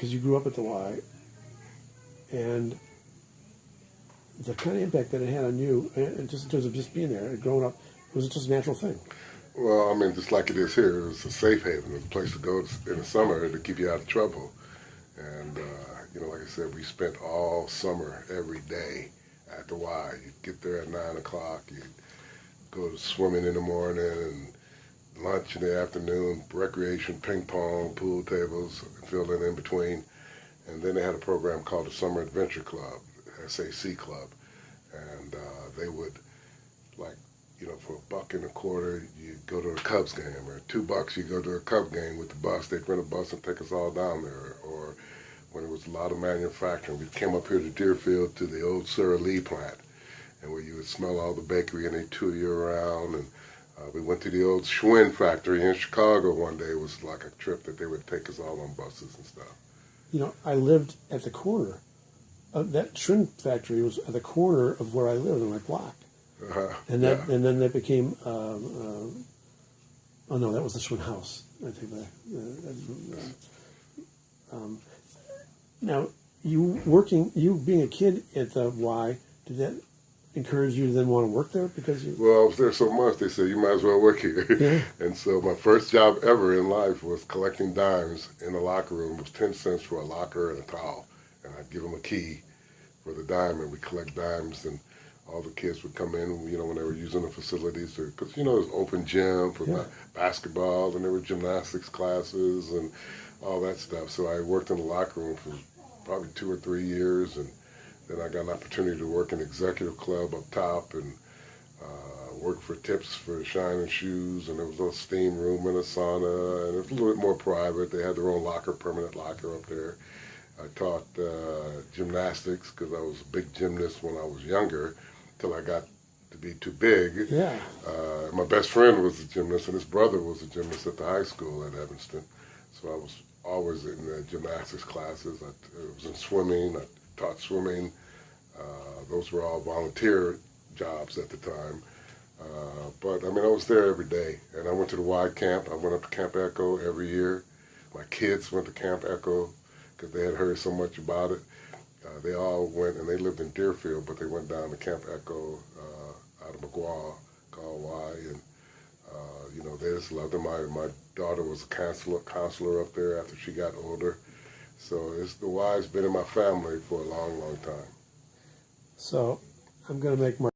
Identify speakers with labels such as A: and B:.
A: because you grew up at the Y, and the kind of impact that it had on you, and just in terms of just being there and growing up, it was just a natural thing.
B: Well, I mean, just like it is here, it was a safe haven, a place to go in the summer to keep you out of trouble. And, like I said, we spent all summer, every day at the Y. You'd get there at 9 o'clock, you'd go to swimming in the morning, and lunch in the afternoon, recreation, ping pong, pool tables, filled in between. And then they had a program called the Summer Adventure Club, SAC Club. And they would, for $1.25, you go to a Cubs game, or $2, you go to a Cub game with the bus. They'd rent a bus and take us all down there. Or when it was a lot of manufacturing, we came up here to Deerfield to the old Sara Lee plant, and where you would smell all the bakery, and they tour you around. And we went to the old Schwinn factory in Chicago one day. It was like a trip that they would take us all on buses and stuff.
A: I lived at the corner. That Schwinn factory was at the corner of where I lived on my block. And then that became, oh no, that was the Schwinn house. I take that. Now, you being a kid at the Y, did that encourage you to then want to work there? Well,
B: I was there so much, they said, you might as well work here.
A: Yeah.
B: And so my first job ever in life was collecting dimes in the locker room. It was 10 cents for a locker and a towel. And I'd give them a key for the dime, and we'd collect dimes, and all the kids would come in, when they were using the facilities, because, it was open gym for basketball, and there were gymnastics classes and all that stuff. So I worked in the locker room for probably 2 or 3 years, and then I got an opportunity to work in the executive club up top, and work for tips for shining shoes, and there was a steam room and a sauna, and it was a little bit more private. They had their own permanent locker up there. I taught gymnastics because I was a big gymnast when I was younger, till I got to be too big.
A: Yeah.
B: My best friend was a gymnast, and his brother was a gymnast at the high school at Evanston. So I was always in the gymnastics classes. I was in swimming. I taught swimming. Those were all volunteer jobs at the time. But I was there every day. And I went to the Y camp. I went up to Camp Echo every year. My kids went to Camp Echo because they had heard so much about it. They all went, and they lived in Deerfield, but they went down to Camp Echo out of McGaw, called Y, and they just loved it. My daughter was a counselor up there after she got older. So the Y's been in my family for a long, long time.
A: So I'm going to make my